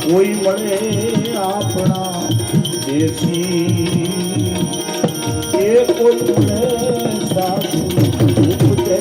કોઈ મળે આપણા દેશી એ કોઈ મળે સાધુ ઉપજે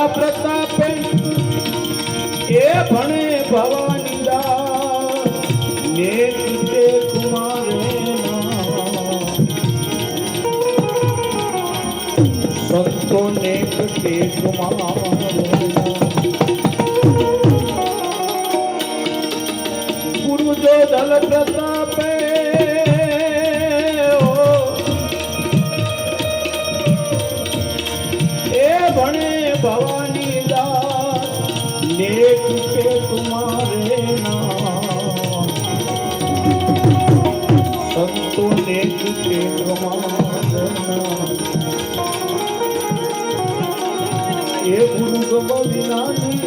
પ્રતાપે એ ભણે ભવાની ને કીધે કુમારે સંતો ને કીધે કુમારે ગુરુ જો ધલ પ્રતાપે એ ભણે ભવાની नेक के तुम्हारे नाम संतो नेक के तुम्हारे नाम ये गुरु गोविंदानी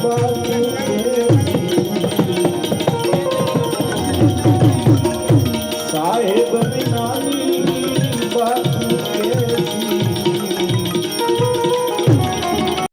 बात